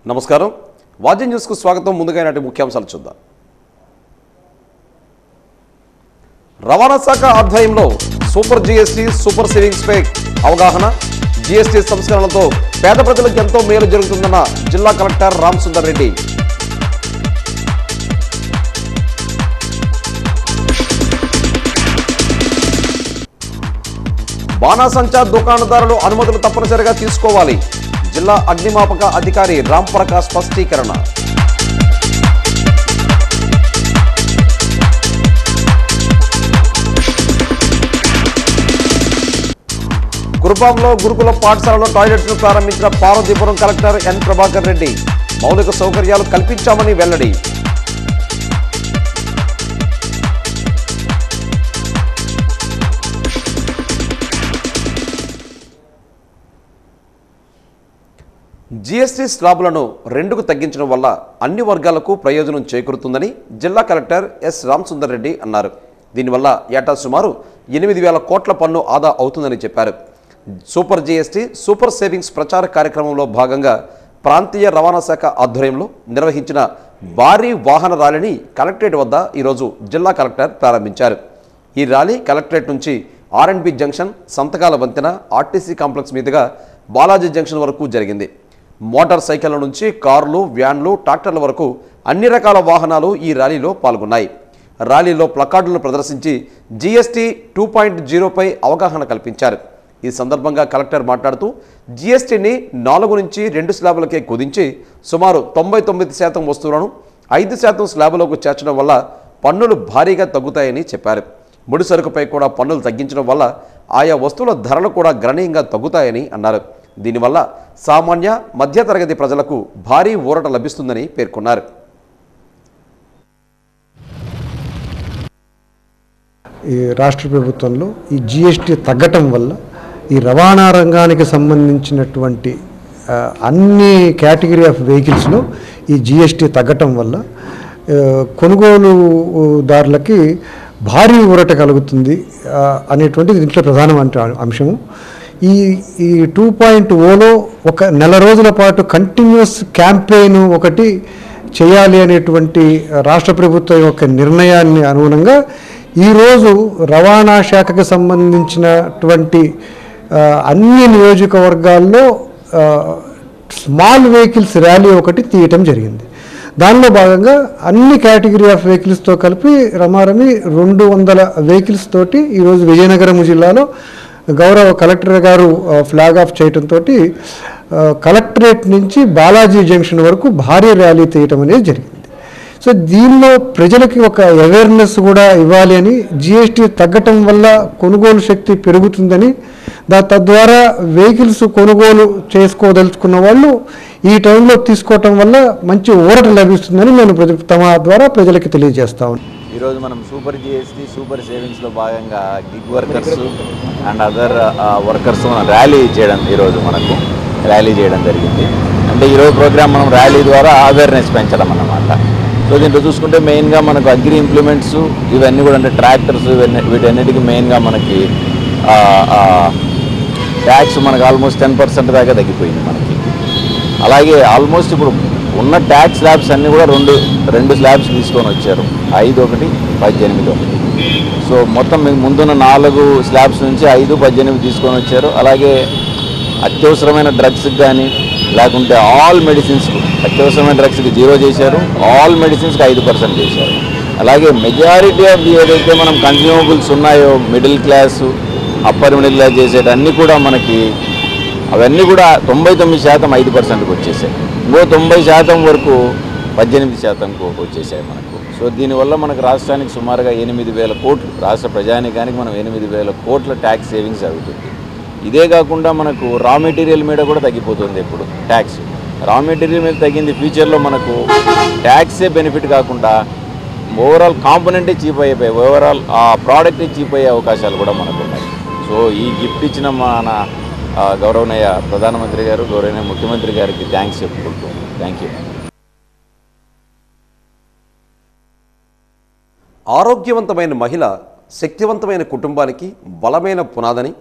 నమస్కారం వాజీ న్యూస్ కు స్వాగతం. ముందుగా నాటి ముఖ్యాంశాలు చూద్దాం. రవాణా శాఖ ఆధ్వర్యంలో సూపర్ జీఎస్టీ సూపర్ సేవింగ్స్ పై అవగాహన. జీఎస్టీ సంస్కరణలతో పేద ప్రజలకు ఎంతో మేలు జరుగుతుందన్న జిల్లా కలెక్టర్ రామ్ సుందర్ రెడ్డి. బాణాసంచా దుకాణదారులు అనుమతులు తప్పనిసరిగా తీసుకోవాలి. జిల్లా అగ్నిమాపక అధికారి రామ్ ప్రకాష్ స్పష్టీకరణ. గురుపాంలో గురుకుల పాఠశాలలో టాయిలెట్ను ప్రారంభించిన పార్వతీపురం కలెక్టర్ ఎన్ ప్రభాకర్ రెడ్డి. మౌలిక సౌకర్యాలు కల్పించామని వెల్లడి. జీఎస్టీ స్లాబులను 2కు తగ్గించడం వల్ల అన్ని వర్గాలకు ప్రయోజనం చేకూరుతుందని జిల్లా కలెక్టర్ ఎస్ రామ్ సుందర్ రెడ్డి అన్నారు. దీనివల్ల ఏటా సుమారు 8,000 కోట్ల పన్ను ఆదా అవుతుందని చెప్పారు. సూపర్ జీఎస్టీ సూపర్ సేవింగ్స్ ప్రచార కార్యక్రమంలో భాగంగా ప్రాంతీయ రవాణా శాఖ ఆధ్వర్యంలో నిర్వహించిన భారీ వాహన ర్యాలీని కలెక్టరేట్ వద్ద ఈరోజు జిల్లా కలెక్టర్ ప్రారంభించారు. ఈ ర్యాలీ కలెక్టరేట్ నుంచి ఆర్ఎండ్బి జంక్షన్, సంతకాల వంతెన, ఆర్టీసీ కాంప్లెక్స్ మీదుగా బాలాజీ జంక్షన్ వరకు జరిగింది. మోటార్ సైకిళ్ల నుంచి కార్లు, వ్యాన్లు, ట్రాక్టర్ల వరకు అన్ని రకాల వాహనాలు ఈ ర్యాలీలో పాల్గొన్నాయి. ర్యాలీలో ప్లకార్డులను ప్రదర్శించి జీఎస్టీ 2.0పై అవగాహన కల్పించారు. ఈ సందర్భంగా కలెక్టర్ మాట్లాడుతూ జీఎస్టీని 4 నుంచి 2 స్లాబులకే కుదించి సుమారు 99% వస్తువులను 5% స్లాబులకు చేర్చడం వల్ల పన్నులు భారీగా తగ్గుతాయని చెప్పారు. ముడి సరుకుపై కూడా పన్నులు తగ్గించడం వల్ల ఆయా వస్తువుల ధరలు కూడా గణనీయంగా తగ్గుతాయని అన్నారు. దీనివల్ల సామాన్య మధ్యతరగతి ప్రజలకు భారీ ఊరట లభిస్తుందని పేర్కొన్నారు. ఈ రాష్ట్ర ప్రభుత్వంలో ఈ జీఎస్టీ తగ్గటం వల్ల ఈ రవాణా రంగానికి సంబంధించినటువంటి అన్ని కేటగిరీ ఆఫ్ వెహికల్స్లో ఈ జీఎస్టీ తగ్గటం వల్ల కొనుగోలుదారులకి భారీ ఊరట కలుగుతుంది అనేటువంటిది దీంట్లో ప్రధానమైన అంశము. ఈ 2.0లో ఒక నెల రోజుల పాటు కంటిన్యూస్ క్యాంపెయిన్ ఒకటి చేయాలి అనేటువంటి రాష్ట్ర ప్రభుత్వం యొక్క నిర్ణయాన్ని అనుగుణంగా ఈరోజు రవాణా శాఖకు సంబంధించినటువంటి అన్ని నియోజకవర్గాల్లో స్మాల్ వెహికల్స్ ర్యాలీ ఒకటి తీయటం జరిగింది. దానిలో భాగంగా అన్ని కేటగిరీ ఆఫ్ వెహికల్స్తో కలిపి రమారమి 200 వెహికల్స్ తోటి ఈరోజు విజయనగరం జిల్లాలో గౌరవ కలెక్టర్ గారు ఫ్లాగ్ ఆఫ్ చేయడంతో కలెక్టరేట్ నుంచి బాలాజీ జంక్షన్ వరకు భారీ ర్యాలీ తీయటం అనేది జరిగింది. సో దీనిలో ప్రజలకి ఒక అవేర్నెస్ కూడా ఇవ్వాలి అని, జిఎస్టీ తగ్గటం వల్ల కొనుగోలు శక్తి పెరుగుతుందని, తద్వారా వెహికల్స్ కొనుగోలు చేసుకోదలుచుకున్న వాళ్ళు ఈ టైంలో తీసుకోవటం వల్ల మంచి ఊరట లభిస్తుందని నేను తమ ద్వారా ప్రజలకి తెలియజేస్తాను. ఈరోజు మనం సూపర్ జీఎస్టీ సూపర్ సేవింగ్స్లో భాగంగా gig workers and other workers rally చేయడం జరిగింది. అంటే ఈరోజు ప్రోగ్రామ్ మనం ర్యాలీ ద్వారా అవేర్నెస్ పెంచడం అన్నమాట. సో దీంట్లో చూసుకుంటే మెయిన్గా మనకు అగ్రి ఇంప్లిమెంట్స్ ఇవన్నీ కూడా, అంటే ట్రాక్టర్స్ వీటన్నిటికీ మెయిన్గా మనకి ట్యాక్స్ మనకు ఆల్మోస్ట్ 10% దాకా తగ్గిపోయింది మనకి. అలాగే ఆల్మోస్ట్ ఇప్పుడు ఉన్న ట్యాక్స్ స్లాబ్స్ అన్నీ కూడా రెండు స్లాబ్స్ తీసుకొని వచ్చారు, 5 ఒకటి 18 ఒకటి. సో మొత్తం ముందున్న 4 స్లాబ్స్ నుంచి 5, 18 తీసుకొని వచ్చారు. అలాగే అత్యవసరమైన డ్రగ్స్కి కానీ లేకుంటే ఆల్ మెడిసిన్స్కు, అత్యవసరమైన డ్రగ్స్కి 0 చేశారు, ఆల్ మెడిసిన్స్కి 5% చేశారు. అలాగే మెజారిటీ ఆఫ్ ఏదైతే మనం కన్జ్యూమబుల్స్ ఉన్నాయో middle class, upper middle class చేసేటన్నీ కూడా మనకి అవన్నీ కూడా 99% 5%కి వచ్చేసాయి. ఇంకో 90% వరకు 18%కు వచ్చేసాయి మనకు. సో దీనివల్ల మనకు రాష్ట్రానికి సుమారుగా 8,000 కోట్లు, రాష్ట్ర ప్రజానీకానికి మనం 8,000 కోట్ల ట్యాక్స్ సేవింగ్స్ అవుతుంది. ఇదే కాకుండా మనకు రా మెటీరియల్ మీద కూడా తగ్గిపోతుంది. ఇప్పుడు ట్యాక్స్ రా మెటీరియల్ మీద తగ్గింది, ఫ్యూచర్లో మనకు ట్యాక్సే బెనిఫిట్ కాకుండా ఓవరాల్ కాంపోనెంటే చీప్ అయిపోయి, ఓవరాల్ ఆ ప్రోడక్టే చీప్ అయ్యే అవకాశాలు కూడా మనకు ఉన్నాయి. సో ఈ గిఫ్ట్ ఇచ్చిన మన గౌరవనీయ ప్రధానమంత్రి గారు, గౌరవనీయ ముఖ్యమంత్రి గారికి థ్యాంక్స్ చెప్పుకుంటున్నాను. Thank you. ఆరోగ్యవంతమైన మహిళ శక్తివంతమైన కుటుంబానికి బలమైన పునాదని,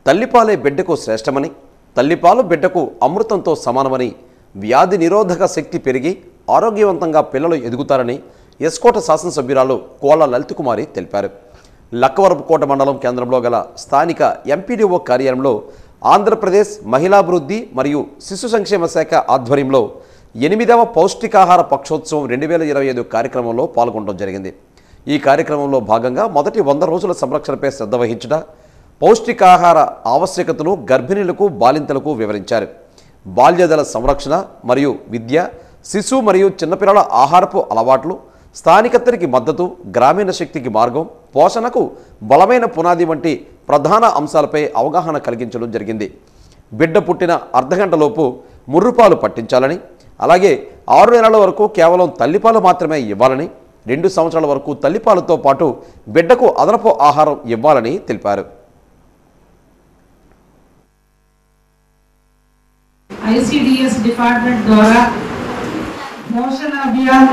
తల్లిపాలే బిడ్డకు శ్రేష్టమని, తల్లిపాలు బిడ్డకు అమృతంతో సమానమని వ్యాధి నిరోధక శక్తి పెరిగి ఆరోగ్యవంతంగా పిల్లలు ఎదుగుతారని ఎస్కోట శాసనసభ్యురాలు కోళ్ల లలితకుమారి తెలిపారు. లక్కవరపుకోట మండలం కేంద్రంలో గల స్థానిక ఎంపీడీఓ కార్యాలయంలో ఆంధ్రప్రదేశ్ మహిళాభివృద్ధి మరియు శిశు సంక్షేమ శాఖ ఆధ్వర్యంలో 8వ పౌష్టికాహార పక్షోత్సవం 2025 కార్యక్రమంలో పాల్గొనడం జరిగింది. ఈ కార్యక్రమంలో భాగంగా మొదటి 100 రోజుల సంరక్షణపై శ్రద్ధ వహించడం, పౌష్టికాహార ఆవశ్యకతను గర్భిణీలకు బాలింతలకు వివరించారు. బాల్యదల సంరక్షణ మరియు విద్య, శిశు మరియు చిన్నపిల్లల ఆహారపు అలవాట్లు, స్థానికతకి మద్దతు, గ్రామీణ శక్తికి మార్గం, పోషణకు బలమైన పునాది వంటి ప్రధాన అంశాలపై అవగాహన కలిగించడం జరిగింది. బిడ్డ పుట్టిన అర్ధగంటలోపు ముర్రుపాలు పట్టించాలని, అలాగే 6 నెలల వరకు కేవలం తల్లిపాలు మాత్రమే ఇవ్వాలని, 2 సంవత్సరాల వరకు తల్లిపాలతో పాటు బిడ్డకు అదనపు ఆహారం ఇవ్వాలని తెలిపారు. ఐసిడిఎస్ డిపార్ట్మెంట్ ద్వారా పోషణ అభియాన్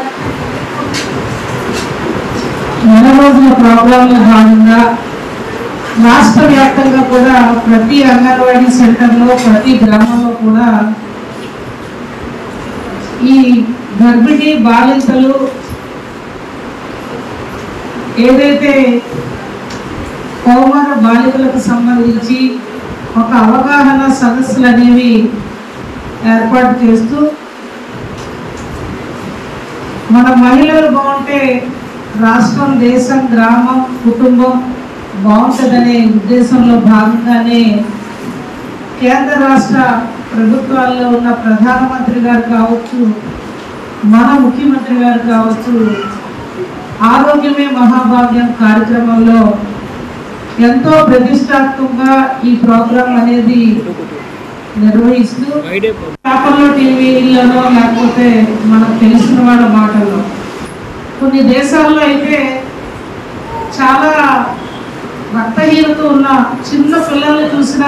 నెల రోజుల ప్రోగ్రాంలో భాగంగా రాష్ట్ర వ్యాప్తంగా కూడా ప్రతి అంగన్వాడీ సెంటర్లో, ప్రతి గ్రామంలో కూడా ఈ గర్భిణీ బాలింతలు ఏదైతే కౌమార బాలికలకు సంబంధించి ఒక అవగాహన సదస్సులు అనేవి ఏర్పాటు చేస్తూ మన మహిళలు బాగుంటే రాష్ట్రం, దేశం, గ్రామం, కుటుంబం బాగుంటుందనే ఉద్దేశంలో భాగంగానే కేంద్ర రాష్ట్ర ప్రభుత్వాల్లో ఉన్న ప్రధానమంత్రి గారు కావచ్చు, మన ముఖ్యమంత్రి గారు కావచ్చు, ఆరోగ్యమే మహాభాగ్యం కార్యక్రమంలో ఎంతో ప్రతిష్టాత్మకంగా ఈ ప్రోగ్రాం అనేది నిర్వహిస్తూ పేపర్లో, టీవీలలో, లేకపోతే మనకు తెలిసిన వాళ్ళ మాటల్లో కొన్ని దేశాల్లో అయితే చాలా రక్తహీనత ఉన్న చిన్న పిల్లల్ని చూసిన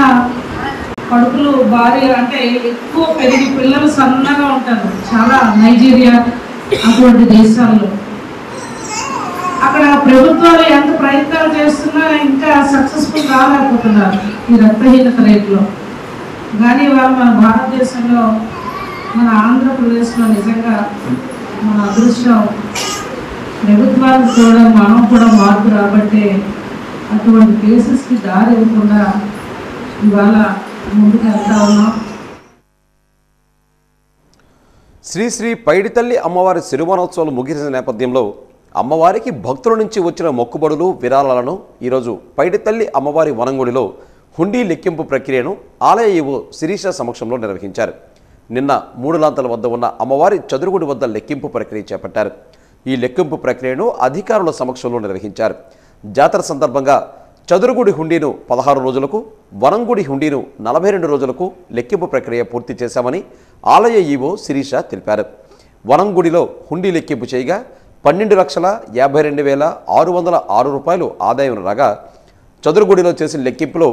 కడుపులు భారీ, అంటే ఎక్కువ పెరిగి పిల్లలు సన్నగా ఉంటారు. చాలా నైజీరియా అటువంటి దేశాల్లో అక్కడ ప్రభుత్వాలు ఎంత ప్రయత్నాలు చేస్తున్నా ఇంకా సక్సెస్ఫుల్ కాలేకపోతున్నారు ఈ రక్తహీనత రేట్లో. కానీ వాళ్ళు మన భారతదేశంలో, మన ఆంధ్రప్రదేశ్లో నిజంగా మన అదృష్టం, ప్రభుత్వాలు కూడా మనం కూడా మార్పు రాబట్టే అటువంటి కేసెస్కి దారి ఇవ్వకుండా ఇవాళ ముందుకు వెళ్తా ఉన్నాం. శ్రీ శ్రీ పైడితల్లి అమ్మవారి సిరిమానోత్సవాలు ముగిసిన నేపథ్యంలో అమ్మవారికి భక్తుల నుంచి వచ్చిన మొక్కుబడులు, విరాళాలను ఈరోజు పైడితల్లి అమ్మవారి వనంగుడిలో హుండీ లెక్కింపు ప్రక్రియను ఆలయ ఈవో శిరీష సమక్షంలో నిర్వహించారు. నిన్న 3 లాంతల వద్ద ఉన్న అమ్మవారి చదురుగుడి వద్ద లెక్కింపు ప్రక్రియ చేపట్టారు. ఈ లెక్కింపు ప్రక్రియను అధికారుల సమక్షంలో నిర్వహించారు. జాతర సందర్భంగా చదురుగుడి హుండీను 16 రోజులకు, వనంగుడి హుండీను 42 రోజులకు లెక్కింపు ప్రక్రియ పూర్తి చేశామని ఆలయ ఈవో శిరీష తెలిపారు. వనంగుడిలో హుండీ లెక్కింపు చేయగా 12,52,606 రూపాయలు ఆదాయం రాగా, చదురుగుడిలో చేసిన లెక్కింపులో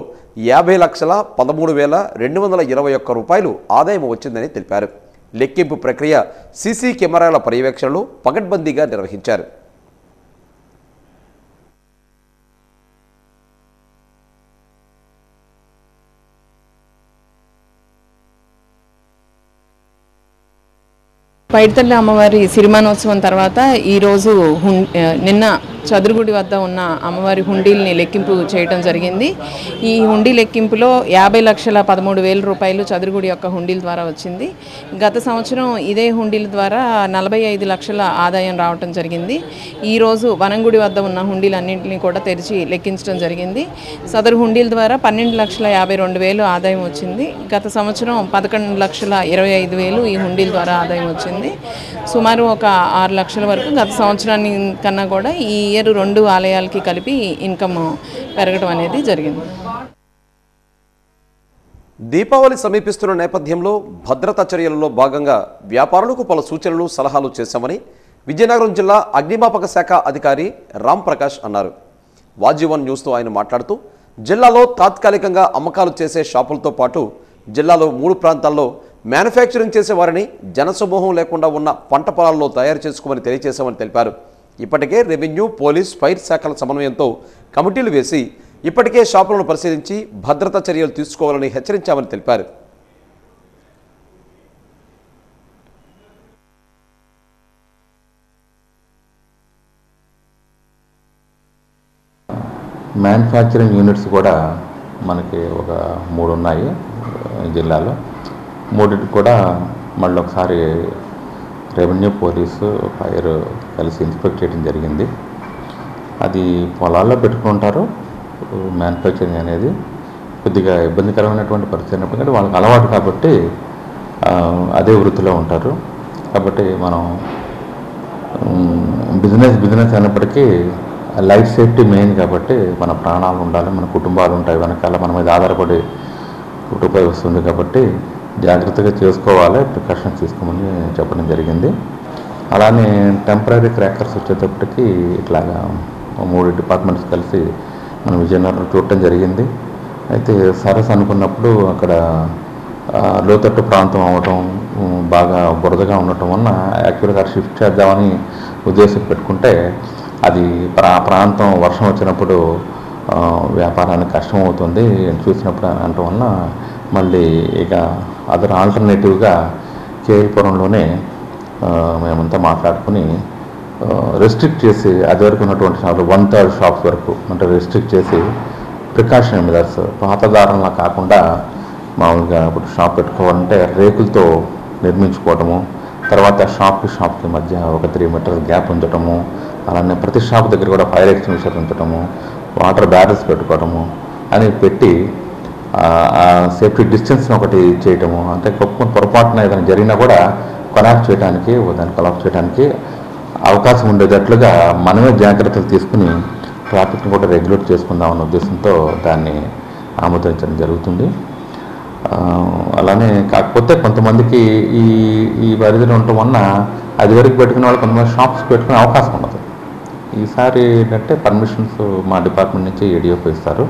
50,13,221 రూపాయలు ఆదాయం వచ్చిందని తెలిపారు. లెక్కింపు ప్రక్రియ సీసీ కెమెరాల పర్యవేక్షణలో పకడ్బందీగా నిర్వహించారు. పైడితల్లి అమ్మవారి సిరిమానోత్సవం తర్వాత ఈరోజు నిన్న చదురుగుడి వద్ద ఉన్న అమ్మవారి హుండీల్ని లెక్కింపు చేయడం జరిగింది. ఈ హుండీ లెక్కింపులో 50,13,000 రూపాయలు చదురుగుడి యొక్క హుండీల ద్వారా వచ్చింది. గత సంవత్సరం ఇదే హుండీల ద్వారా 45 లక్షల ఆదాయం రావటం జరిగింది. ఈరోజు వనంగుడి వద్ద ఉన్న హుండీలన్నింటినీ కూడా తెరిచి లెక్కించడం జరిగింది. సదరు హుండీల ద్వారా 12,52,000 ఆదాయం వచ్చింది. గత సంవత్సరం 11,25,000 ఈ హుండీల ద్వారా ఆదాయం వచ్చింది. సుమారు ఒక 6 లక్షల వరకు గత సంవత్సరాన్ని కన్నా కూడా ఈ ఇయర్ 2 ఆలయాలకి కలిపి ఇన్కమ్ పెరగడం అనేది జరిగింది. దీపావళి సమీపిస్తున్న నేపథ్యంలో భద్రతా చర్యలలో భాగంగా వ్యాపారులకు పలు సూచనలు, సలహాలు చేశామని విజయనగరం జిల్లా అగ్నిమాపక శాఖ అధికారి రామ్ ప్రకాష్ అన్నారు. వాజీవన్ న్యూస్తో ఆయన మాట్లాడుతూ జిల్లాలో తాత్కాలికంగా అమ్మకాలు చేసే షాపులతో పాటు జిల్లాలో 3 ప్రాంతాల్లో మ్యానుఫ్యాక్చరింగ్ చేసే వారిని జనసమూహం లేకుండా ఉన్న పంట పొలాల్లో తయారు చేసుకోమని తెలియజేశామని తెలిపారు. ఇప్పటికే రెవెన్యూ, పోలీస్, ఫైర్ శాఖల సమన్వయంతో కమిటీలు వేసి ఇప్పటికే షాపులను పరిశీలించి భద్రతా చర్యలు తీసుకోవాలని హెచ్చరించామని తెలిపారు. మ్యానుఫ్యాక్చరింగ్ యూనిట్స్ కూడా మనకి ఒక 3 ఉన్నాయి జిల్లాలో. 3 కూడా మళ్ళీ ఒకసారి రెవెన్యూ, పోలీసు, ఫైర్ కలిసి ఇన్స్పెక్ట్ చేయడం జరిగింది. అది పొలాల్లో పెట్టుకుంటారు. మ్యానుఫ్యాక్చరింగ్ అనేది కొద్దిగా ఇబ్బందికరమైనటువంటి పరిస్థితి అయినప్పటికీ వాళ్ళకి అలవాటు కాబట్టి అదే వృత్తిలో ఉంటారు. కాబట్టి మనం బిజినెస్ అయినప్పటికీ లైఫ్ సేఫ్టీ మెయిన్ కాబట్టి మన ప్రాణాలు ఉండాలి, మన కుటుంబాలు ఉంటాయి వెనకాల, మన మీద ఆధారపడి కుటుంబం వస్తుంది కాబట్టి జాగ్రత్తగా చేసుకోవాలి, ప్రికాషన్స్ తీసుకోమని చెప్పడం జరిగింది. అలానే టెంపరీ క్రాకర్స్ వచ్చేటప్పటికి ఇట్లాగా 3 డిపార్ట్మెంట్స్ కలిసి మనం విజయనగరం చూడటం జరిగింది. అయితే సరస్ అనుకున్నప్పుడు అక్కడ లోతట్టు ప్రాంతం అవ్వటం, బాగా బురదగా ఉండటం వలన యాక్చువల్గా షిఫ్ట్ చేద్దామని ఉద్దేశం పెట్టుకుంటే అది ప్రాంతం వర్షం వచ్చినప్పుడు వ్యాపారానికి కష్టం అవుతుంది చూసినప్పుడు అనటం వలన మళ్ళీ ఇక అదర్ ఆల్టర్నేటివ్గా కేఎల్పురంలోనే మేమంతా మాట్లాడుకుని రెస్ట్రిక్ట్ చేసి అది వరకు ఉన్నటువంటి షాపులు 1/3 షాప్స్ వరకు అంటే రెస్ట్రిక్ట్ చేసి ప్రికాషన్ మెజర్స్ పాతదారంలా కాకుండా మామూలుగా ఇప్పుడు షాప్ పెట్టుకోవాలంటే రేకులతో నిర్మించుకోవటము, తర్వాత షాప్కి మధ్య ఒక 3 మీటర్స్ గ్యాప్ ఉంచటము, అలానే ప్రతి షాప్ దగ్గర కూడా ఫైర్ ఎక్స్టింగ్విషర్ ఉంచటము, వాటర్ బ్యారల్స్ పెట్టుకోవటము అని పెట్టి సేఫ్టీ డిస్టెన్స్ని ఒకటి చేయటము. అంటే పొరపాటున ఏదైనా జరిగినా కూడా కొలాప్స్ చేయడానికి దాన్ని కొలాప్స్ చేయడానికి అవకాశం ఉండేటట్లుగా మనమే జాగ్రత్తలు తీసుకుని ట్రాఫిక్ని కూడా రెగ్యులేట్ చేసుకుందామన్న ఉద్దేశంతో దాన్ని ఆమోదించడం జరుగుతుంది. అలానే కాకపోతే కొంతమందికి ఈ పరిధిలో ఉండటం వలన అది వరకు పెట్టుకునే వాళ్ళు కొంతమంది షాప్స్ పెట్టుకునే అవకాశం ఉండదు. ఈసారి ఏంటంటే పర్మిషన్స్ మా డిపార్ట్మెంట్ నుంచి ఏడిఎఫ్ ఇస్తారు,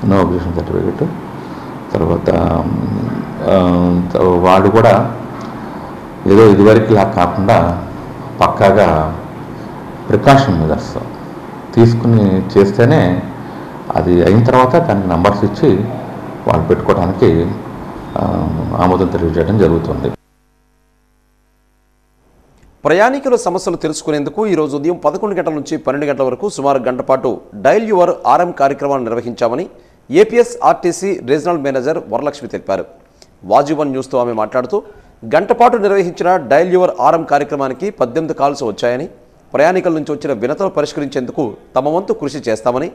నో అబ్జెక్షన్ సర్టిఫికేట్. తర్వాత వాళ్ళు కూడా ఏదో ఇదివరకు ఇలా కాకుండా పక్కాగా ప్రికాషన్ మెజర్స్ తీసుకుని చేస్తేనే అది అయిన తర్వాత దానికి నంబర్స్ ఇచ్చి వాళ్ళు పెట్టుకోవడానికి ఆమోదం తెలియజేయడం జరుగుతుంది. ప్రయాణికుల సమస్యలు తెలుసుకునేందుకు ఈరోజు ఉదయం 11 గంటల నుంచి 12 గంటల వరకు సుమారు గంట పాటు డయల్ యువర్ ఆర్ఎం కార్యక్రమాన్ని నిర్వహించామని APS RTC regional manager Varalakshmi తెలిపారు. వాజీవన్ న్యూస్తో ఆమె మాట్లాడుతూ గంట పాటు నిర్వహించిన డయల్ యువర్ ఆర్ఎం కార్యక్రమానికి 18 కాల్స్ వచ్చాయని, ప్రయాణికుల నుంచి వచ్చిన వినతులు పరిష్కరించేందుకు తమ వంతు కృషి చేస్తామని,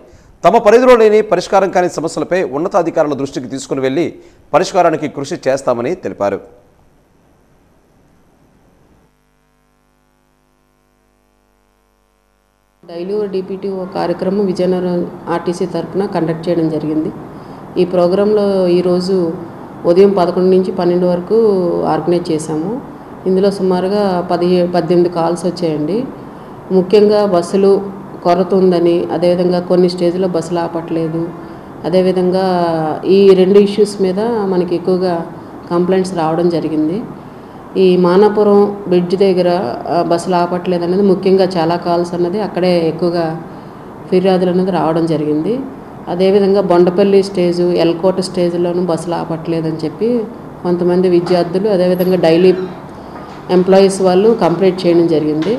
తమ పరిధిలో లేని పరిష్కారం కాని సమస్యలపై ఉన్నతాధికారుల దృష్టికి తీసుకుని వెళ్లి పరిష్కారానికి కృషి చేస్తామని తెలిపారు. డైలీ డిపిటిఓ కార్యక్రమం విజయనగరం ఆర్టీసీ తరఫున కండక్ట్ చేయడం జరిగింది. ఈ ప్రోగ్రాంలో ఈరోజు ఉదయం 11 నుంచి 12 వరకు ఆర్గనైజ్ చేశాము. ఇందులో సుమారుగా 18 కాల్స్ వచ్చాయండి. ముఖ్యంగా బస్సులు కొరత ఉందని, అదేవిధంగా కొన్ని స్టేజ్లో బస్సులు ఆపట్లేదు, అదేవిధంగా ఈ 2 ఇష్యూస్ మీద మనకి ఎక్కువగా కంప్లైంట్స్ రావడం జరిగింది. ఈ మానాపురం బ్రిడ్జ్ దగ్గర బస్సులు ఆపట్లేదు అనేది ముఖ్యంగా చాలా కాల్స్ అన్నది అక్కడే ఎక్కువగా ఫిర్యాదులు అనేది రావడం జరిగింది. అదేవిధంగా బొండపల్లి స్టేజు, ఎల్కోట స్టేజ్లోనూ బస్సులు ఆపట్లేదని చెప్పి కొంతమంది విద్యార్థులు, అదేవిధంగా డైలీ ఎంప్లాయీస్ వాళ్ళు కంప్లైంట్ చేయడం జరిగింది.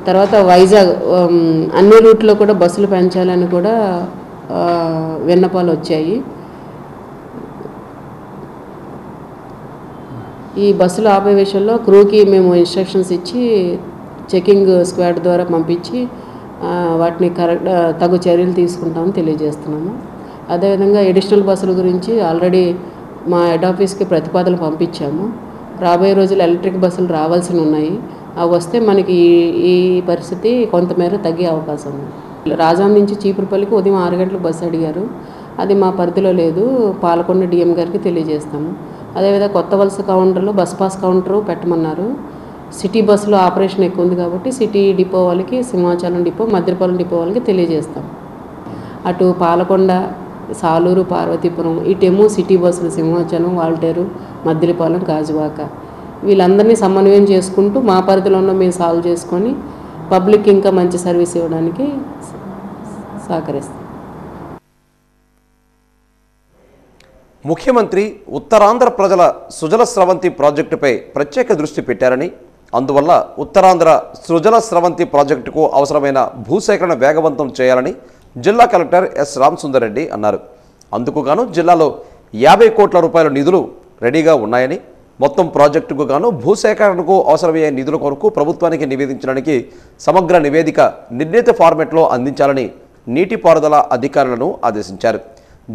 తర్వాత వైజాగ్ అన్ని రూట్లో కూడా బస్సులు పెంచాలని కూడా విన్నపాలు వచ్చాయి. ఈ బస్సులు ఆపే విషయంలో క్రూకి మేము ఇన్స్ట్రక్షన్స్ ఇచ్చి చెకింగ్ స్క్వాడ్ ద్వారా పంపించి వాటిని తగు చర్యలు తీసుకుంటామని తెలియజేస్తున్నాము. అదేవిధంగా ఎడిషనల్ బస్సుల గురించి ఆల్రెడీ మా హెడ్ ఆఫీస్కి ప్రతిపాదనలు పంపించాము. రాబోయే రోజులు ఎలక్ట్రిక్ బస్సులు రావాల్సి ఉన్నాయి. అవి వస్తే మనకి ఈ పరిస్థితి కొంతమేర తగ్గే అవకాశం ఉంది. రాజాం నుంచి చీపురుపల్లికి ఉదయం 6 గంటలకు బస్సు అడిగారు. అది మా పరిధిలో లేదు, పాలకొండ డిఎం గారికి తెలియజేస్తాము. అదేవిధంగా కొత్త వలస కౌంటర్లో బస్ పాస్ కౌంటరు పెట్టమన్నారు. సిటీ బస్సులో ఆపరేషన్ ఎక్కువ ఉంది కాబట్టి సిటీ డిపో వాళ్ళకి, సింహాచలం డిపో, మద్దిపాలెం డిపో వాళ్ళకి తెలియజేస్తాం. అటు పాలకొండ, సాలూరు, పార్వతీపురం ఇటేమో సిటీ బస్సులు సింహాచలం, వాల్టేరు, మద్దిపాలెం, గాజువాక వీళ్ళందరినీ సమన్వయం చేసుకుంటూ మా పరిధిలో ఉన్న మేము సాల్వ్ చేసుకొని పబ్లిక్ ఇంకా మంచి సర్వీస్ ఇవ్వడానికి సహకరిస్తాం. ముఖ్యమంత్రి ఉత్తరాంధ్ర ప్రజల సుజల స్రవంతి ప్రాజెక్టుపై ప్రత్యేక దృష్టి పెట్టారని, అందువల్ల ఉత్తరాంధ్ర సృజల స్రవంతి ప్రాజెక్టుకు అవసరమైన భూసేకరణ వేగవంతం చేయాలని జిల్లా కలెక్టర్ ఎస్ రామసుందర్ రెడ్డి అన్నారు. అందుకు గాను జిల్లాలో 50 కోట్ల రూపాయల నిధులు రెడీగా ఉన్నాయని, మొత్తం ప్రాజెక్టుకు గాను భూసేకరణకు అవసరమయ్యే నిధుల కొరకు ప్రభుత్వానికి నివేదించడానికి సమగ్ర నివేదిక నిర్ణీత ఫార్మెట్లో అందించాలని నీటిపారుదల అధికారులను ఆదేశించారు.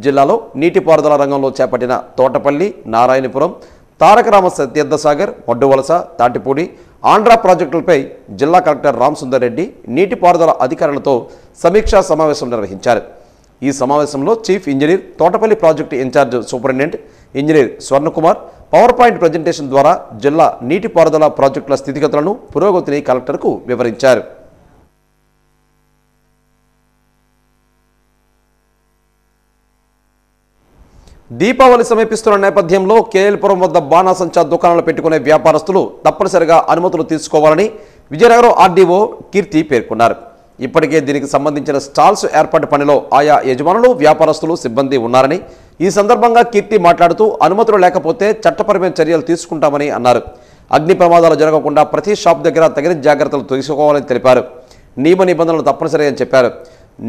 జిల్లాలో నీటిపారుదల రంగంలో చేపట్టిన తోటపల్లి, నారాయణపురం, తారకరామ తీర్థసాగర్, మొడ్డువలస, తాటిపూడి, ఆంధ్ర ప్రాజెక్టులపై జిల్లా కలెక్టర్ రామసుందర్ రెడ్డి నీటిపారుదల అధికారులతో సమీక్షా సమావేశం నిర్వహించారు. ఈ సమావేశంలో chief engineer, Thotapalli project incharge superintendent engineer Swarnakumar power point presentation ద్వారా జిల్లా నీటిపారుదల ప్రాజెక్టుల స్థితిగతులను, పురోగతిని కలెక్టర్కు వివరించారు. దీపావళి సమీపిస్తున్న నేపథ్యంలో కేఎల్పురం వద్ద బాణాసంచా దుకాణాలు పెట్టుకునే వ్యాపారస్తులు తప్పనిసరిగా అనుమతులు తీసుకోవాలని విజయనగరం ఆర్డీఓ కీర్తి పేర్కొన్నారు. ఇప్పటికే దీనికి సంబంధించిన స్టాల్స్ ఏర్పాటు పనిలో ఆయా యజమానులు, వ్యాపారస్తులు, సిబ్బంది ఉన్నారని, ఈ సందర్భంగా కీర్తి మాట్లాడుతూ అనుమతులు లేకపోతే చట్టపరమైన చర్యలు తీసుకుంటామని అన్నారు. అగ్ని ప్రమాదాలు జరగకుండా ప్రతి షాప్ దగ్గర తగిన జాగ్రత్తలు తీసుకోవాలని తెలిపారు. నియమ నిబంధనలు తప్పనిసరి అని చెప్పారు.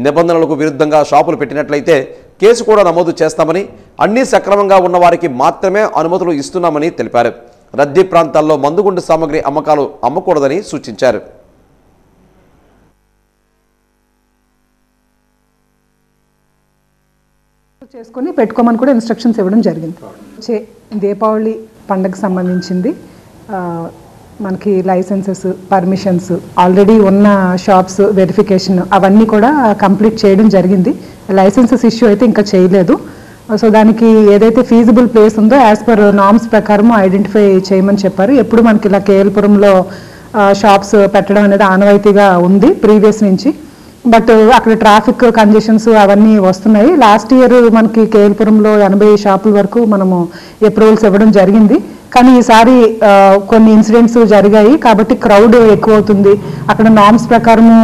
నిబంధనలకు విరుద్ధంగా షాపులు పెట్టినట్లయితే కేసు కూడా నమోదు చేస్తామని, అన్నీ సక్రమంగా ఉన్న వారికి మాత్రమే అనుమతులు ఇస్తున్నామని తెలిపారు. రద్దీ ప్రాంతాల్లో మందుగుండు సామగ్రి అమ్మకాలు అమ్మకూడదని సూచించారు. చేసుకొని పెట్టుకోమని కూడా ఇన్స్ట్రక్షన్స్ ఇవ్వడం జరిగింది. దీపావళి పండగకు సంబంధించింది మనకి లైసెన్సెస్, పర్మిషన్స్, ఆల్రెడీ ఉన్న షాప్స్ వెరిఫికేషన్ అవన్నీ కూడా కంప్లీట్ చేయడం జరిగింది. లైసెన్సెస్ ఇష్యూ అయితే ఇంకా చేయలేదు. సో దానికి ఏదైతే ఫీజిబుల్ ప్లేస్ ఉందో యాజ్ పర్ నామ్స్ ప్రకారం ఐడెంటిఫై చేయమని చెప్పారు. ఎప్పుడు మనకి ఇలా కేఎల్పురంలో షాప్స్ పెట్టడం అనేది ఆనవాయితీగా ఉంది ప్రీవియస్ నుంచి. బట్ అక్కడ ట్రాఫిక్ కంజెషన్స్ అవన్నీ వస్తున్నాయి. లాస్ట్ ఇయర్ మనకి కేఎల్పురంలో 80 షాపుల వరకు మనము అప్రూవల్స్ ఇవ్వడం జరిగింది. కానీ ఈసారి కొన్ని ఇన్సిడెంట్స్ జరిగాయి కాబట్టి క్రౌడ్ ఎక్కువ అవుతుంది. అక్కడ నామ్స్ ప్రకారము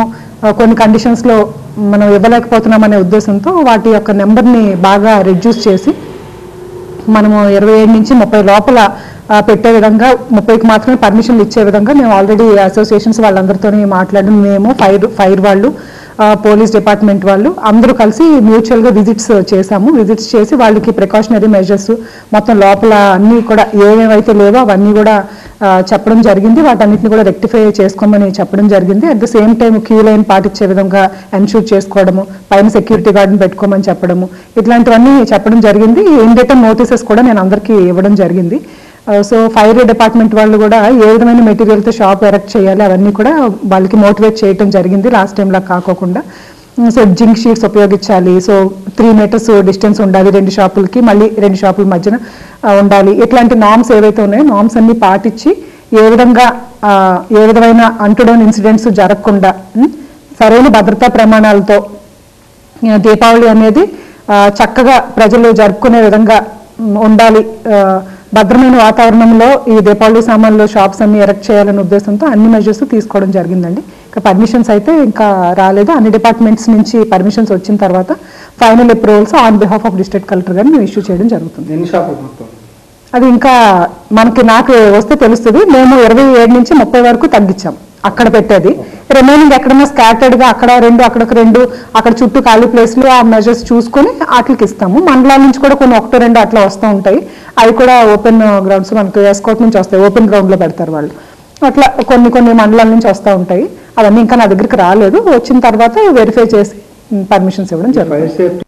కొన్ని కండిషన్స్లో మనం ఇవ్వలేకపోతున్నాం అనే ఉద్దేశంతో వాటి యొక్క నెంబర్ని బాగా రెడ్యూస్ చేసి మనము 27 నుంచి 30 లోపల పెట్టే విధంగా, 30కి మాత్రమే పర్మిషన్లు ఇచ్చే విధంగా మేము ఆల్రెడీ అసోసియేషన్స్ వాళ్ళందరితో మాట్లాడడం, మేము ఫైర్ వాళ్ళు, పోలీస్ డిపార్ట్మెంట్ వాళ్ళు అందరూ కలిసి మ్యూచువల్గా విజిట్స్ చేశాము. విజిట్స్ చేసి వాళ్ళకి ప్రికాషనరీ మెజర్స్ మొత్తం లోపల అన్నీ కూడా ఏమేమైతే లేవో అవన్నీ కూడా చెప్పడం జరిగింది. వాటన్నిటిని కూడా రెక్టిఫై చేసుకోమని చెప్పడం జరిగింది. At the same time queue line పాటించే విధంగా ఎన్షూర్ చేసుకోవడము, పైన సెక్యూరిటీ గార్డ్ని పెట్టుకోమని చెప్పడము, ఇట్లాంటివన్నీ చెప్పడం జరిగింది. ఇన్ రిటర్న్ నోటీసెస్ కూడా నేను అందరికీ ఇవ్వడం జరిగింది. సో ఫైర్ డిపార్ట్మెంట్ వాళ్ళు కూడా ఏ విధమైన మెటీరియల్తో షాప్ ఎరెక్ట్ చేయాలి అవన్నీ కూడా వాళ్ళకి మోటివేట్ చేయడం జరిగింది లాస్ట్ టైంలా కాకోకుండా. సో జింక్ షీట్స్ ఉపయోగించాలి, సో 3 మీటర్స్ డిస్టెన్స్ ఉండాలి 2 షాపులకి, మళ్ళీ 2 షాపుల మధ్యన ఉండాలి. ఇట్లాంటి నామ్స్ ఏవైతే ఉన్నాయో నామ్స్ అన్ని పాటించి ఏ విధమైన అంటుడోన్ ఇన్సిడెంట్స్ జరగకుండా సరైన భద్రతా ప్రమాణాలతో దీపావళి అనేది చక్కగా ప్రజలు జరుపుకునే విధంగా ఉండాలి. భద్రమైన వాతావరణంలో ఈ దీపావళి సామాన్లు షాప్స్ అన్ని ఎరెక్ట్ చేయాలనే ఉద్దేశంతో అన్ని మెజర్స్ తీసుకోవడం జరిగిందండి. ఇంకా పర్మిషన్స్ అయితే ఇంకా రాలేదు. అన్ని డిపార్ట్మెంట్స్ నుంచి పర్మిషన్స్ వచ్చిన తర్వాత final approvals on behalf of district collector గారిని మేము ఇష్యూ చేయడం జరుగుతుంది. అది ఇంకా నాకు వస్తే తెలుస్తుంది. మేము 27 నుంచి 30 వరకు తగ్గించాం అక్కడ పెట్టేది. రిమైనింగ్ ఎక్కడన్నా స్కాటర్డ్గా అక్కడ 2 అక్కడొక 2 అక్కడ చుట్టూ ఖాళీ ప్లేస్లో ఆ మెజర్స్ చూసుకొని వాటికి ఇస్తాము. మండలాల నుంచి కూడా కొన్ని 1-2 అట్లా వస్తూ ఉంటాయి. అవి కూడా ఓపెన్ గ్రౌండ్స్ మనకు ఎస్కోట్ నుంచి వస్తాయి, ఓపెన్ గ్రౌండ్లో పెడతారు వాళ్ళు. అట్లా కొన్ని మండలాల నుంచి వస్తూ ఉంటాయి. అవన్నీ ఇంకా నా దగ్గరికి రాలేదు. వచ్చిన తర్వాత వెరిఫై చేసి పర్మిషన్స్ ఇవ్వడం జరుగుతుంది.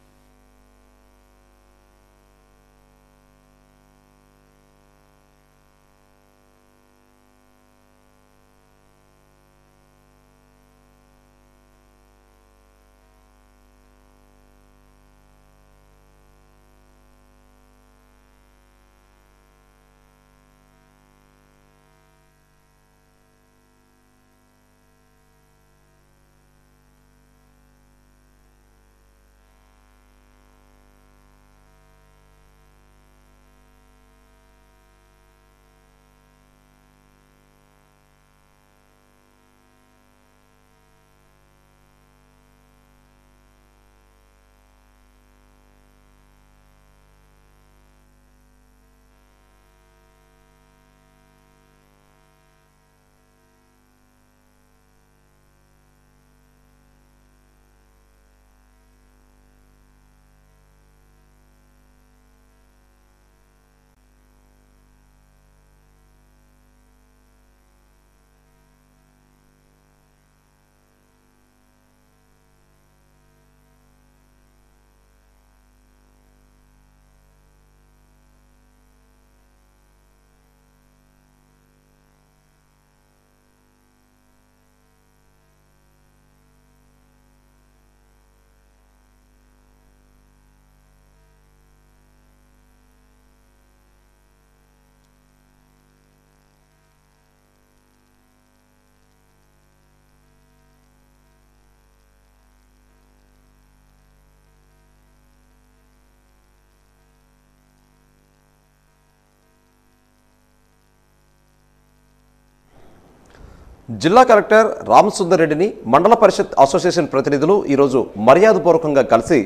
జిల్లా కలెక్టర్ రామసుందర్ రెడ్డిని మండల పరిషత్ అసోసియేషన్ ప్రతినిధులు ఈరోజు మర్యాదపూర్వకంగా కలిసి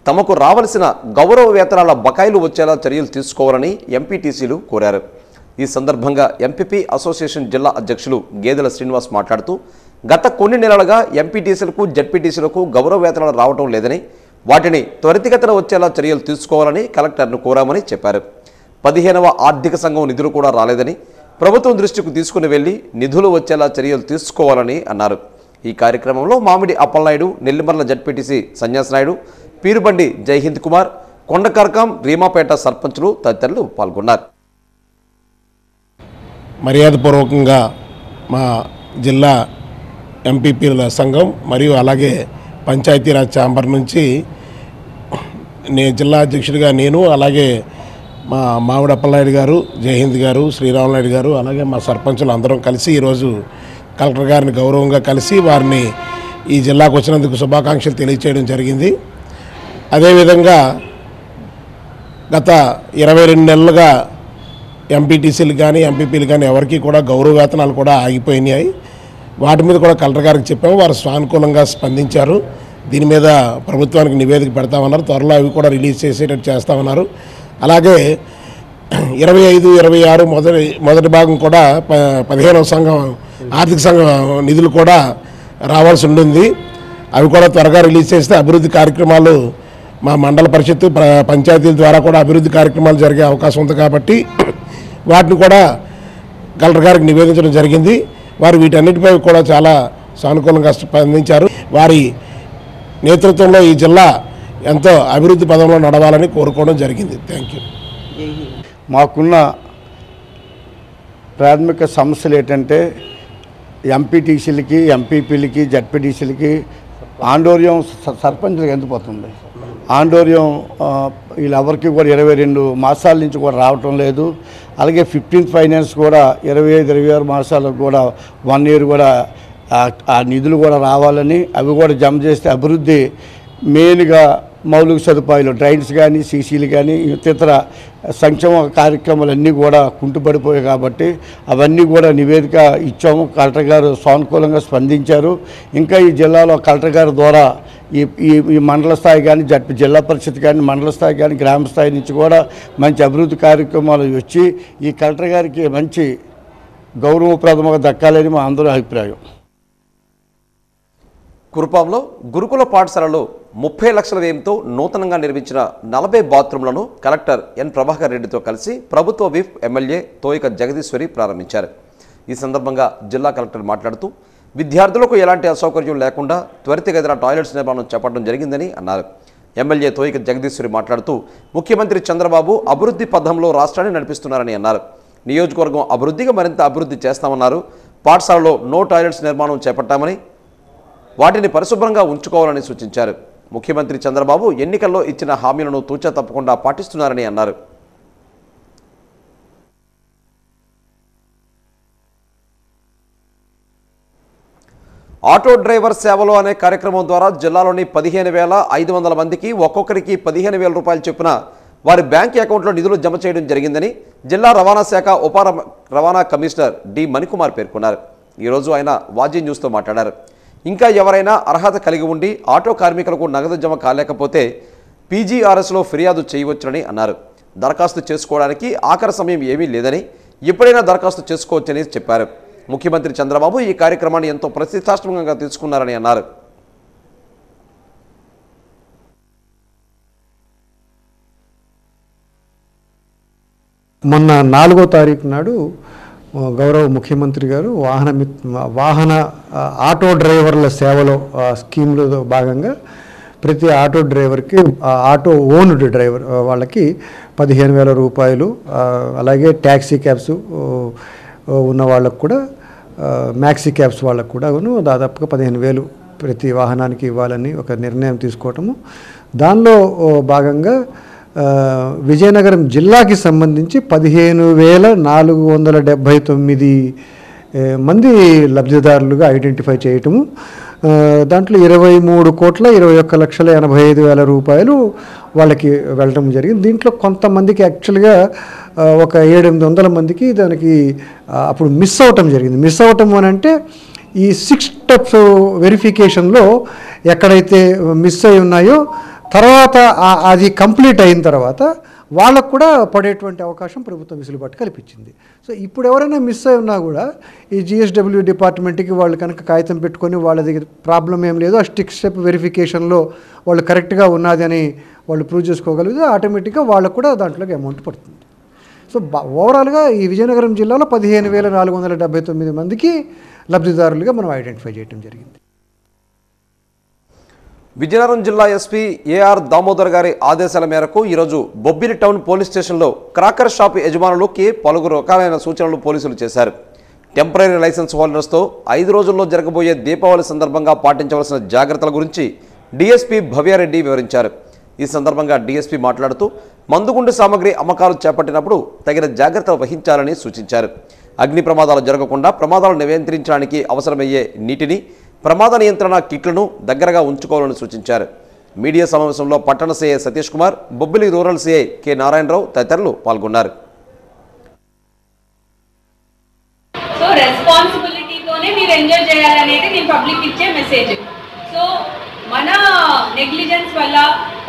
తమకు రావాల్సిన గౌరవ వేతనాల బకాయిలు వచ్చేలా చర్యలు తీసుకోవాలని ఎంపీటీసీలు కోరారు. ఈ సందర్భంగా ఎంపీపీ అసోసియేషన్ జిల్లా అధ్యక్షులు గేదెల శ్రీనివాస్ మాట్లాడుతూ గత కొన్ని నెలలుగా ఎంపీటీసీలకు జడ్పీటీసీలకు గౌరవ వేతనాలు రావడం లేదని, వాటిని త్వరితగతిన వచ్చేలా చర్యలు తీసుకోవాలని కలెక్టర్ను కోరామని చెప్పారు. 15వ ఆర్థిక సంఘం నిధులు కూడా రాలేదని ప్రభుత్వం దృష్టికి తీసుకుని వెళ్లి నిధులు వచ్చేలా చర్యలు తీసుకోవాలని అన్నారు. ఈ కార్యక్రమంలో మామిడి అప్పలనాయుడు, నెల్లిమర్ల జడ్పీటీసీ సన్యాస్ నాయుడు, పీరుబండి జైహింద్ కుమార్, కొండకర్కం, రీమాపేట సర్పంచులు తదితరులు పాల్గొన్నారు. మర్యాదపూర్వకంగా మా జిల్లా ఎంపీపీల సంఘం మరియు అలాగే పంచాయతీరాజ్ ఛాంబర్ నుంచి జిల్లా అధ్యక్షుడిగా నేను, అలాగే మా మామిడి అప్పలనాయుడు గారు, జయహింద్ గారు, శ్రీరామనాయుడు గారు, అలాగే మా సర్పంచులు అందరం కలిసి ఈరోజు కలెక్టర్ గారిని గౌరవంగా కలిసి వారిని ఈ జిల్లాకు వచ్చినందుకు శుభాకాంక్షలు తెలియచేయడం జరిగింది. అదేవిధంగా గత 22 నెలలుగా ఎంపీటీసీలు కానీ ఎంపీపీలు కానీ ఎవరికి కూడా గౌరవ వేతనాలు కూడా ఆగిపోయినాయి. వాటి మీద కూడా కలెక్టర్ గారికి చెప్పాము. వారు సానుకూలంగా స్పందించారు. దీని మీద ప్రభుత్వానికి నివేదిక పెడతామన్నారు. త్వరలో అవి కూడా రిలీజ్ చేసేటట్టు చేస్తామన్నారు. అలాగే 25, 26 మొదటి భాగం కూడా 15వ సంఘం ఆర్థిక సంఘం నిధులు కూడా రావాల్సి ఉంటుంది. అవి కూడా త్వరగా రిలీజ్ చేస్తే అభివృద్ధి కార్యక్రమాలు మా మండల పరిషత్తు పంచాయతీల ద్వారా కూడా అభివృద్ధి కార్యక్రమాలు జరిగే అవకాశం ఉంది కాబట్టి వాటిని కూడా కలెక్టర్ గారికి నివేదించడం జరిగింది. వారు వీటన్నిటిపై కూడా చాలా సానుకూలంగా స్పందించారు. వారి నేతృత్వంలో ఈ జిల్లా ఎంతో అభివృద్ధి పదంలో నడవాలని కోరుకోవడం జరిగింది. Thank you. మాకున్న ప్రాథమిక సమస్యలు ఏంటంటే ఎంపీటీసీలకి, ఎంపీపీలకి, జడ్పీటీసీలకి ఆండోర్యం సర్పంచులకు ఎండిపోతుంది. ఆండోర్యం వీళ్ళెవరికి కూడా 22 మాసాల నుంచి కూడా రావటం లేదు. అలాగే 15th ఫైనాన్స్ కూడా 25, 26 మాసాలకు కూడా 1 year కూడా ఆ నిధులు కూడా రావాలని, అవి కూడా జమ చేస్తే అభివృద్ధి మెయిన్గా మౌలిక సదుపాయాలు, డ్రైన్స్ కానీ, సీసీలు కానీ, ఇతర సంక్షేమ కార్యక్రమాలన్నీ కూడా కుంటుపడిపోయాయి కాబట్టి అవన్నీ కూడా నివేదిక ఇచ్చాము. కలెక్టర్ గారు సానుకూలంగా స్పందించారు. ఇంకా ఈ జిల్లాలో కలెక్టర్ గారి ద్వారా ఈ మండల స్థాయి కానీ, జిల్లా పరిషత్ కానీ, మండల స్థాయి కానీ, గ్రామ స్థాయి నుంచి కూడా మంచి అభివృద్ధి కార్యక్రమాలు వచ్చి ఈ కలెక్టర్ గారికి మంచి గౌరవప్రదంగా దక్కాలని మా అందరూ అభిప్రాయం. కురుపాంలో గురుకుల పాఠశాలలో 30 లక్షల వ్యయంతో నూతనంగా నిర్మించిన 40 బాత్రూంలను కలెక్టర్ ఎన్ ప్రభాకర్ రెడ్డితో కలిసి ప్రభుత్వ విప్ ఎమ్మెల్యే తోయిక జగదీశ్వరి ప్రారంభించారు. ఈ సందర్భంగా జిల్లా కలెక్టర్ మాట్లాడుతూ విద్యార్థులకు ఎలాంటి అసౌకర్యం లేకుండా త్వరితగతిన టాయిలెట్స్ నిర్మాణం చేపట్టడం జరిగిందని అన్నారు. ఎమ్మెల్యే తోయిక జగదీశ్వరి మాట్లాడుతూ ముఖ్యమంత్రి చంద్రబాబు అభివృద్ధి పథంలో రాష్ట్రాన్ని నడిపిస్తున్నారని అన్నారు. నియోజకవర్గం అభివృద్ధిగా మరింత అభివృద్ధి చేస్తామన్నారు. పాఠశాలలో నో టాయిలెట్స్ నిర్మాణం చేపట్టామని, వాటిని పరిశుభ్రంగా ఉంచుకోవాలని సూచించారు. ముఖ్యమంత్రి చంద్రబాబు ఎన్నికల్లో ఇచ్చిన హామీలను తూచా తప్పకుండా పాటిస్తున్నారని అన్నారు. ఆటో డ్రైవర్ సేవలు అనే కార్యక్రమం ద్వారా జిల్లాలోని 15,500 మందికి ఒక్కొక్కరికి 15,000 రూపాయలు చొప్పున వారి బ్యాంక్ అకౌంట్లో నిధులు జమ చేయడం జరిగిందని జిల్లా రవాణా శాఖ ఉప రవాణా కమిషనర్ డి మణికుమార్ పేర్కొన్నారు. ఈరోజు ఆయన వాజీ న్యూస్తో మాట్లాడారు. ఇంకా ఎవరైనా అర్హత కలిగి ఉండి ఆటో కార్మికులకు నగదు జమ కాలేకపోతే పీజీఆర్ఎస్లో ఫిర్యాదు చేయవచ్చునని అన్నారు. దరఖాస్తు చేసుకోవడానికి ఆఖరి సమయం ఏమీ లేదని, ఎప్పుడైనా దరఖాస్తు చేసుకోవచ్చని చెప్పారు. ముఖ్యమంత్రి చంద్రబాబు ఈ కార్యక్రమాన్ని ఎంతో ప్రతిష్టాత్మకంగా తీసుకున్నారని అన్నారు. మొన్న 4వ తారీఖు నాడు గౌరవ ముఖ్యమంత్రి గారు వాహన ఆటో డ్రైవర్ల సేవలో స్కీమ్లో భాగంగా ప్రతి ఆటో డ్రైవర్కి, ఆటో ఓన్డ్ డ్రైవర్ వాళ్ళకి 15,000 రూపాయలు, అలాగే ట్యాక్సీ క్యాబ్స్ ఉన్న వాళ్ళకు కూడా, మ్యాక్సీ క్యాబ్స్ వాళ్ళకు కూడా దాదాపుగా 15,000 ప్రతి వాహనానికి ఇవ్వాలని ఒక నిర్ణయం తీసుకోవటము. దానిలో భాగంగా విజయనగరం జిల్లాకి సంబంధించి 15,479 మంది లబ్ధిదారులుగా ఐడెంటిఫై చేయటము. దాంట్లో 23,21,85,000 రూపాయలు వాళ్ళకి వెళ్ళడం జరిగింది. దీంట్లో కొంతమందికి యాక్చువల్గా ఒక 700-800 మందికి దానికి అప్పుడు మిస్ అవటం జరిగింది. మిస్ అవటం అని అంటే ఈ 6 స్టెప్స్ వెరిఫికేషన్లో ఎక్కడైతే మిస్ అయి ఉన్నాయో తర్వాత అది కంప్లీట్ అయిన తర్వాత వాళ్ళకు కూడా పడేటువంటి అవకాశం ప్రభుత్వం వెసులుబాటు కల్పించింది. సో ఇప్పుడు ఎవరైనా మిస్ అయి ఉన్నా కూడా ఈ GSW డిపార్ట్మెంట్కి వాళ్ళు కనుక కాగితం పెట్టుకొని వాళ్ళ దగ్గర ప్రాబ్లం ఏం లేదు, ఆ 6 స్టెప్ వెరిఫికేషన్లో వాళ్ళు కరెక్ట్గా ఉన్నది అని వాళ్ళు ప్రూవ్ చేసుకోగలిగితే ఆటోమేటిక్గా వాళ్ళకు కూడా దాంట్లోకి అమౌంట్ పడుతుంది. సో ఓవరాల్గా ఈ విజయనగరం జిల్లాలో 15,479 మందికి లబ్ధిదారులుగా మనం ఐడెంటిఫై చేయడం జరిగింది. విజయనగరం జిల్లా ఎస్పీ ఏఆర్ దామోదర్ గారి ఆదేశాల మేరకు ఈరోజు బొబ్బిలి టౌన్ పోలీస్ స్టేషన్లో క్రాకర్ షాప్ యజమానులకి పలువురు రకాలైన సూచనలు పోలీసులు చేశారు. టెంపరీ లైసెన్స్ హోల్డర్స్తో 5 రోజుల్లో జరగబోయే దీపావళి సందర్భంగా పాటించవలసిన జాగ్రత్తల గురించి డీఎస్పీ భవ్యారెడ్డి వివరించారు. ఈ సందర్భంగా డీఎస్పీ మాట్లాడుతూ మందుగుండు సామగ్రి అమ్మకాలు చేపట్టినప్పుడు తగిన జాగ్రత్తలు వహించాలని సూచించారు. అగ్ని ప్రమాదాలు జరగకుండా ప్రమాదాలు నియంత్రించడానికి అవసరమయ్యే నీటిని, ప్రమాద నియంత్రణ కిట్లను దగ్గరగా ఉంచుకోవాలని సూచించారు. మీడియా సమావేశంలో పట్టణ CI Satish Kumar, Bobbili rural CI K Narayanarao తదితరులు పాల్గొన్నారు. సో రెస్పాన్సిబిలిటీతోనే మీరు ఎంజాయ్ చేయాలనేది నేను పబ్లిక్ ఇచ్చే మెసేజ్. సో మన నెగ్లిజెన్స్ వల్ల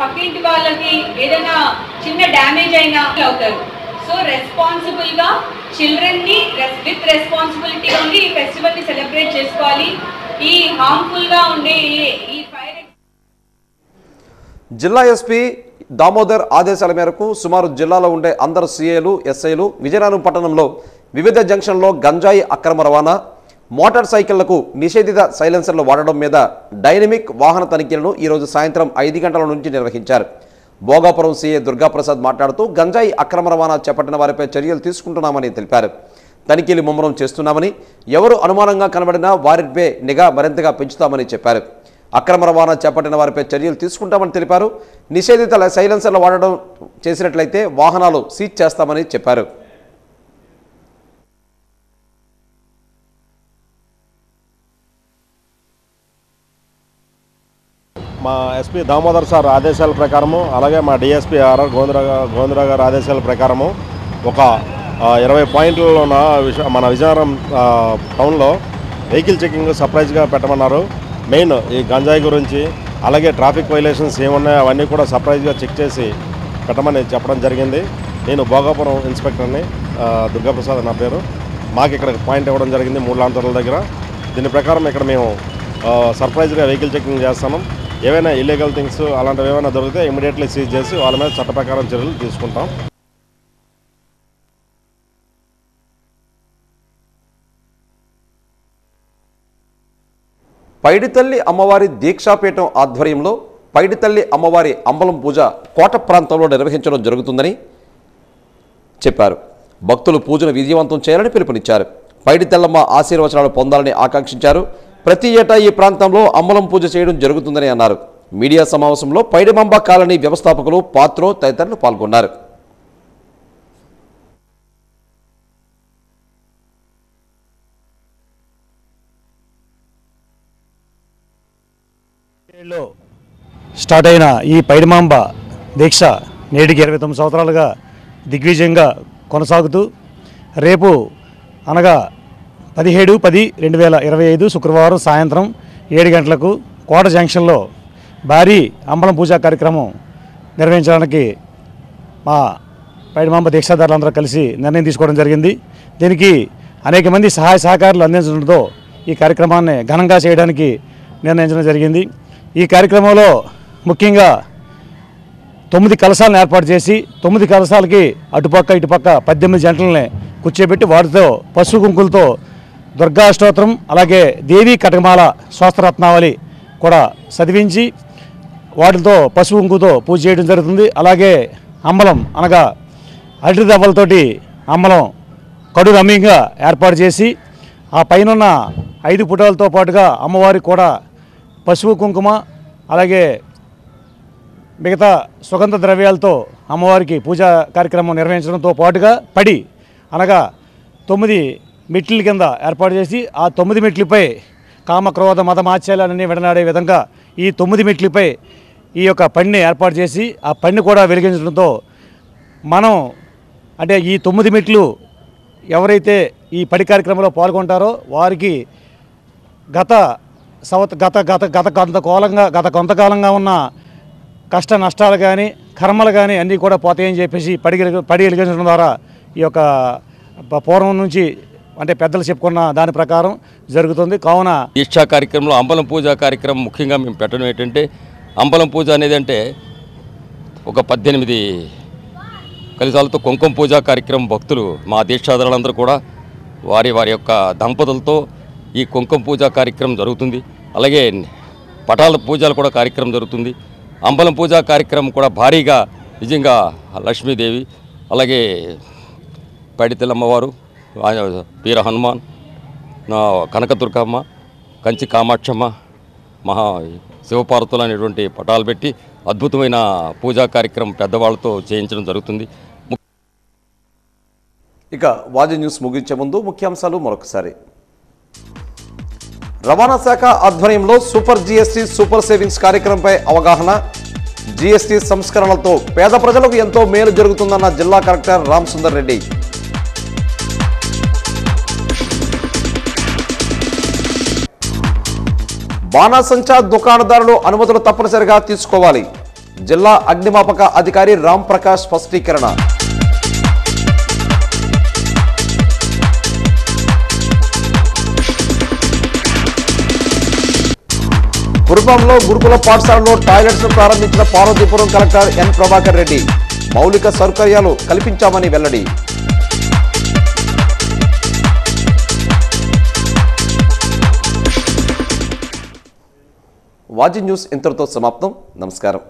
పక్కింటి వాళ్ళకి ఏదైనా చిన్న డ్యామేజ్ అయినా అవుతారు. సో రెస్పాన్సిబుల్గా చిల్డ్రన్ని విత్ రెస్పాన్సిబిలిటీ ఉండి ఈ ఫెస్టివల్ని సెలబ్రేట్ చేసుకోవాలి. ఈ హార్మ్ఫుల్గా ఉండే ఈ ఫైర్ జిల్లా ఎస్పీ దామోదర్ ఆదేశాల మేరకు సుమారు జిల్లాలో ఉండే అందరు సీఏలు, ఎస్ఐలు విజయనగరం పట్టణంలో వివిధ జంక్షన్లో గంజాయి అక్రమ రవాణా, మోటార్ సైకిళ్లకు నిషేధిత సైలెన్సర్లు వాడడం మీద డైనమిక్ వాహన తనిఖీలను ఈరోజు సాయంత్రం 5 గంటల నుంచి నిర్వహించారు. భోగాపురం సీఏ దుర్గాప్రసాద్ మాట్లాడుతూ గంజాయి అక్రమ రవాణా చేపట్టిన వారిపై చర్యలు తీసుకుంటున్నామని తెలిపారు. తనిఖీలు ముమ్మరం చేస్తున్నామని, ఎవరు అనుమానంగా కనబడినా వారిపై నిఘా మరింతగా పెంచుతామని చెప్పారు. అక్రమ రవాణా చేపట్టిన వారిపై చర్యలు తీసుకుంటామని తెలిపారు. నిషేధిత సైలెన్సర్లు వాడడం చేసినట్లయితే వాహనాలు సీజ్ చేస్తామని చెప్పారు. మా ఎస్పీ దామోదర్ సార్ ఆదేశాల ప్రకారము, అలాగే మా డిఎస్పీ ఆర్ఆర్ గోవిందరావు గారి ఆదేశాల ప్రకారము ఒక 20 పాయింట్లలో మన విజయనగరం టౌన్లో వెహికల్ చెకింగ్ సర్ప్రైజ్గా పెట్టమన్నారు. మెయిన్ ఈ గంజాయి గురించి, అలాగే ట్రాఫిక్ వైలేషన్స్ ఏమున్నాయో అవన్నీ కూడా సర్ప్రైజ్గా చెక్ చేసి పెట్టమని చెప్పడం జరిగింది. నేను భోగాపురం ఇన్స్పెక్టర్ని, దుర్గాప్రసాద్ నా పేరు. మాకు ఇక్కడ పాయింట్ ఇవ్వడం జరిగింది 3 లాంతర్ల దగ్గర. దీని ప్రకారం ఇక్కడ మేము సర్ప్రైజ్గా వెహికల్ చెకింగ్ చేస్తాము. ఏవైనా ఇల్లీగల్ థింగ్స్ అలాంటివి ఏమైనా దొరికితే ఇమీడియట్లీ సీజ్ చేసి వాళ్ళ మీద చట్ట ప్రకారం చర్యలు తీసుకుంటాం. పైడితల్లి అమ్మవారి దీక్షాపీఠం ఆధ్వర్యంలో పైడితల్లి అమ్మవారి అంబలం పూజ కోట ప్రాంతంలో నిర్వహించడం జరుగుతుందని చెప్పారు. భక్తులు పూజను విజయవంతం చేయాలని పిలుపునిచ్చారు. పైడితల్లమ్మ ఆశీర్వచనాలు పొందాలని ఆకాంక్షించారు. ప్రతి ఏటా ఈ ప్రాంతంలో అంబలం పూజ చేయడం జరుగుతుందని అన్నారు. మీడియా సమావేశంలో పైడిమాంబ కాలనీ వ్యవస్థాపకులు, పాత్రో తదితరులు పాల్గొన్నారు. స్టార్ట్ అయిన ఈ పైడిమాంబ దీక్ష నేటికి 29 సంవత్సరాలుగా దిగ్విజయంగా కొనసాగుతూ రేపు అనగా 17/10/2025 శుక్రవారం సాయంత్రం 7 గంటలకు కోట జంక్షన్లో భారీ అంబలం పూజా కార్యక్రమం నిర్వహించడానికి మా పైడిమాంబ దీక్షాదారులందరూ కలిసి నిర్ణయం తీసుకోవడం జరిగింది. దీనికి అనేక మంది సహాయ సహకారాలు అందించడంతో ఈ కార్యక్రమాన్ని ఘనంగా చేయడానికి నిర్ణయించడం జరిగింది. ఈ కార్యక్రమంలో ముఖ్యంగా 9 కలశాలను ఏర్పాటు చేసి 9 కలశాలకి అటుపక్క ఇటుపక్క 18 జంటలని కూర్చోబెట్టి వాటితో పసుపు కుంకులతో దుర్గా స్తోత్రం, అలాగే దేవీ కటకమాల స్వస్త్రరత్నావళి కూడా చదివించి వాటితో పసుపు కుంకుతో పూజ చేయడం జరుగుతుంది. అలాగే అంబలం అనగా అరటి దవ్వలతోటి అంబలం కడు రమ్యంగా ఏర్పాటు చేసి ఆ పైన 5 పుటాలతో పాటుగా అమ్మవారికి కూడా పసుపు కుంకుమ అలాగే మిగతా సుగంధ ద్రవ్యాలతో అమ్మవారికి పూజా కార్యక్రమం నిర్వహించడంతో పాటుగా పడి అనగా 9 మెట్ల కింద ఏర్పాటు చేసి ఆ 9 మెట్లపై కామ క్రోధ మత మాత్సర్యాలన్నీ విడనాడే విధంగా ఈ 9 మెట్లపై ఈ యొక్క పడిని ఏర్పాటు చేసి ఆ పడిని కూడా వెలిగించడంతో మనం అంటే ఈ 9 మెట్లు ఎవరైతే ఈ పడి కార్యక్రమంలో పాల్గొంటారో వారికి గత కొంతకాలంగా ఉన్న కష్ట నష్టాలు కానీ కర్మలు కానీ అన్నీ కూడా పోతాయని చెప్పేసి పడి వెలిగించడం ద్వారా ఈ యొక్క పూర్వం నుంచి అంటే పెద్దలు చెప్పుకున్న దాని ప్రకారం జరుగుతుంది. కావున దీక్షా కార్యక్రమంలో అంబలం పూజ కార్యక్రమం ముఖ్యంగా మేము పెట్టడం ఏంటంటే, అంబలం పూజ అనేది అంటే ఒక 18 కలిసాలతో కుంకుమ పూజ కార్యక్రమం భక్తులు మా దీక్షాదారులందరూ కూడా వారి యొక్క దంపతులతో ఈ కుంకుమ పూజ కార్యక్రమం జరుగుతుంది. అలాగే పటాల పూజలు కూడా కార్యక్రమం జరుగుతుంది. అంబలం పూజ కార్యక్రమం కూడా భారీగా నిజంగా లక్ష్మీదేవి, అలాగే పైడితెల్లమ్మవారు, వీర హనుమాన్, కనకదుర్గమ్మ, కంచి కామాక్షమ్మ, మహా శివపార్వతులు అనేటువంటి పటాలు పెట్టి అద్భుతమైన పూజా కార్యక్రమం పెద్దవాళ్ళతో చేయించడం జరుగుతుంది. ఇక వాజీ న్యూస్ ముగించే ముందు ముఖ్యాంశాలు మరొకసారి. రవాణా శాఖ ఆధ్వర్యంలో సూపర్ జీఎస్టీ సూపర్ సేవింగ్స్ కార్యక్రమంపై అవగాహన. జీఎస్టీ సంస్కరణలతో పేద ప్రజలకు ఎంతో మేలు జరుగుతుందన్న జిల్లా కలెక్టర్ రామసుందర్ రెడ్డి. బాణాసంచా దుకాణదారులు అనుమతులు తప్పనిసరిగా తీసుకోవాలి. జిల్లా అగ్నిమాపక అధికారి రామ్ ప్రకాష్ స్పష్టీకరణ. కురుపంలో గురుకుల పాఠశాలలో టాయిలెట్స్ ప్రారంభించిన పార్వతీపురం కలెక్టర్ ఎన్ ప్రభాకర్ రెడ్డి. మౌలిక సౌకర్యాలు కల్పించామని వెల్లడి. వాజీ న్యూస్ ఇంతటితో సమాప్తం. నమస్కారం.